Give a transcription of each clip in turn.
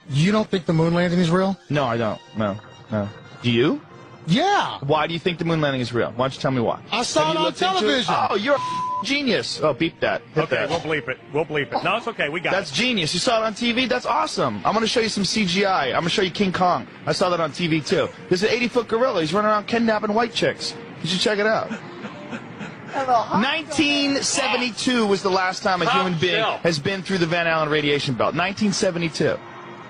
You don't think the moon landing is real? No, I don't. No. Do you? Yeah. Why do you think the moon landing is real? Why don't you tell me why? I saw it on television. Oh, you're a genius. Oh, beep that. Okay, we'll bleep it. We'll bleep it. No, it's okay. We got That's genius. You saw it on TV? That's awesome. I'm going to show you some CGI. I'm going to show you King Kong. I saw that on TV, too. There's an 80-foot gorilla. He's running around kidnapping white chicks. You should check it out. 1972 was the last time a human being has been through the Van Allen radiation belt. 1972.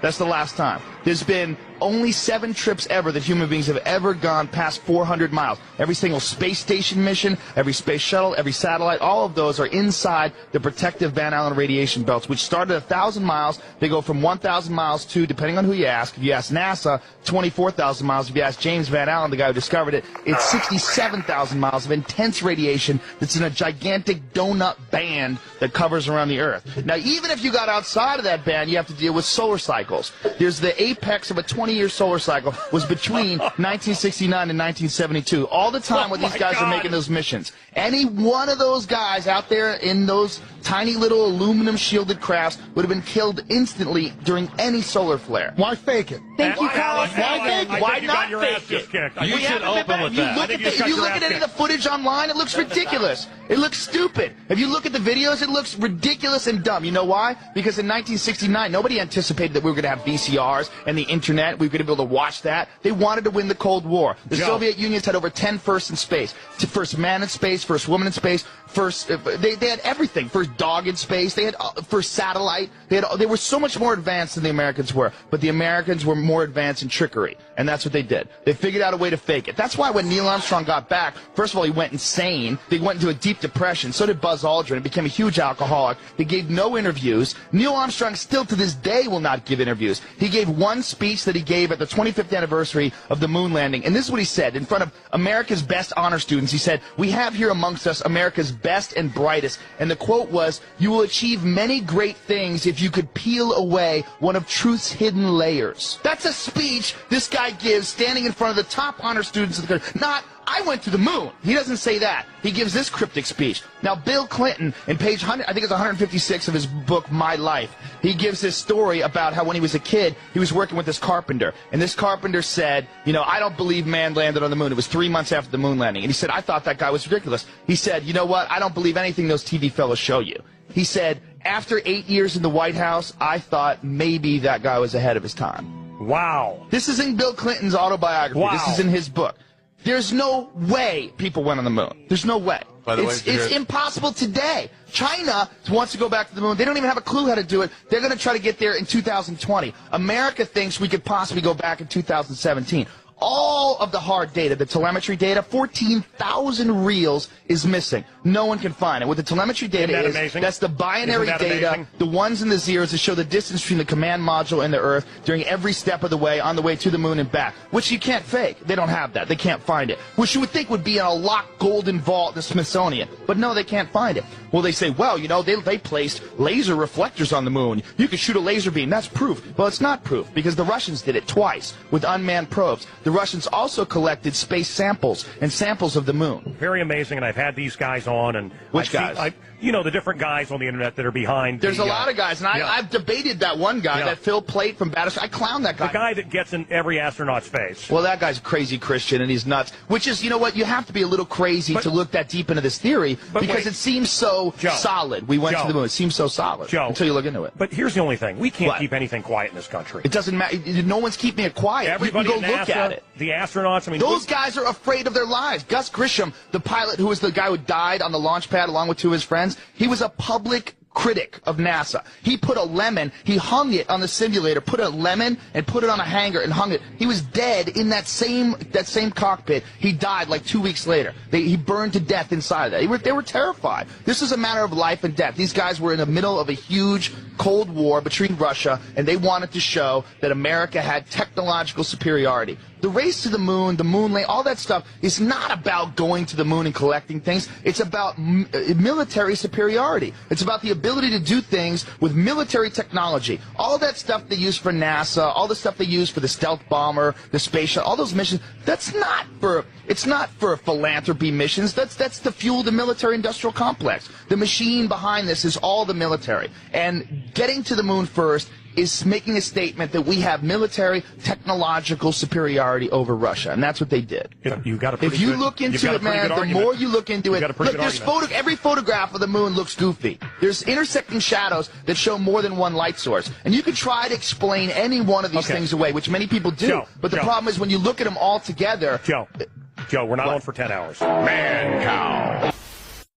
That's the last time. There's been only 7 trips ever that human beings have ever gone past 400 miles. Every single space station mission, every space shuttle, every satellite, all of those are inside the protective Van Allen radiation belts, which start at 1,000 miles. They go from 1,000 miles to, depending on who you ask, if you ask NASA, 24,000 miles. If you ask James Van Allen, the guy who discovered it, it's 67,000 miles of intense radiation that's in a gigantic donut band that covers around the Earth. Now, even if you got outside of that band, you have to deal with solar cycles. There's the apex of a 20-year solar cycle was between 1969 and 1972. All the time when these guys are making those missions. Any one of those guys out there in those tiny little aluminum shielded crafts would have been killed instantly during any solar flare. Why fake it? Thank you, Carl. Why not fake it? You should open with that. If you look at any of the footage online, it looks ridiculous. It looks stupid. If you look at the videos, it looks ridiculous and dumb. You know why? Because in 1969, nobody anticipated that we were going to have VCRs and the internet. We were going to be able to watch that. They wanted to win the Cold War. The Soviet Union's had over 10 firsts in space. First man in space, first woman in space, first they had everything. First dog in space. They had first satellite. They were so much more advanced than the Americans were. But the Americans were more advanced in trickery, and that's what they did. They figured out a way to fake it. That's why when Neil Armstrong got back, first of all, he went insane. They went into a deep depression. So did Buzz Aldrin. He became a huge alcoholic. He gave no interviews. Neil Armstrong still to this day will not give interviews. He gave one speech that he gave at the 25th anniversary of the moon landing, and this is what he said in front of America's best honor students. He said, "We have here amongst us America's best and brightest," and the quote was, "You will achieve many great things if you could peel away one of truth's hidden layers." That's a speech this guy gives standing in front of the top honor students of the country. Not, "I went to the moon." He doesn't say that. He gives this cryptic speech. Now, Bill Clinton, in page 100, I think it's 156 of his book, My Life, he gives this story about how when he was a kid, he was working with this carpenter. And this carpenter said, you know, "I don't believe man landed on the moon." It was 3 months after the moon landing. And he said, "I thought that guy was ridiculous." He said, "You know what? I don't believe anything those TV fellows show you." He said, "After 8 years in the White House, I thought maybe that guy was ahead of his time." Wow. This is in Bill Clinton's autobiography. Wow. This is in his book. There's no way people went on the moon. There's no way. By the way, it's impossible today. China wants to go back to the moon. They don't even have a clue how to do it. They're going to try to get there in 2020. America thinks we could possibly go back in 2017. All of the hard data, the telemetry data, 14,000 reels is missing. No one can find it. What the telemetry data is, that's the binary data, the ones and the zeros that show the distance between the command module and the Earth during every step of the way, on the way to the moon and back, which you can't fake. They don't have that. They can't find it. Which you would think would be in a locked golden vault in the Smithsonian. But no, they can't find it. Well, they say, well, you know, they placed laser reflectors on the moon. You could shoot a laser beam. That's proof. Well, it's not proof, because the Russians did it twice with unmanned probes. The Russians also collected space samples and samples of the moon. Very amazing, and I've had these guys on. And which guys? You know, the different guys on the internet that are behind. There's a lot of guys, and I've debated that one guy, that Phil Plait from Battersea. I clown that guy. The guy that gets in every astronaut's face. Well, that guy's a crazy Christian, and he's nuts. Which is, you know what, you have to be a little crazy to look that deep into this theory, because it seems so solid. We went to the moon. It seems so solid until you look into it. But here's the only thing. We can't keep anything quiet in this country. It doesn't matter. No one's keeping it quiet. Everybody you can go NASA, look at it. The astronauts, I mean, those guys are afraid of their lives. Gus Grisham, the pilot who was the guy who died on the launch pad along with two of his friends, he was a public critic of NASA. He put a lemon, he hung it on the simulator, put a lemon and put it on a hanger and hung it. He was dead in that same cockpit. He died like 2 weeks later. He burned to death inside of that. They were terrified. This is a matter of life and death. These guys were in the middle of a huge Cold War between Russia, and they wanted to show that America had technological superiority. The race to the moon landing, all that stuff is not about going to the moon and collecting things. It's about military superiority. It's about the ability to do things with military technology. All that stuff they use for NASA, all the stuff they use for the stealth bomber, the space shuttle, all those missions, it's not for philanthropy missions. That's to fuel the military-industrial complex. The machine behind this is all the military. And getting to the moon first is making a statement that we have military technological superiority over Russia, and that's what they did. You got if you look into it, man, the more you look into it, look, there's every photograph of the moon looks goofy. There's intersecting shadows that show more than one light source, and you could try to explain any one of these things away, which many people do. But the problem is when you look at them all together. Joe, we're not on for 10 hours. Man cow.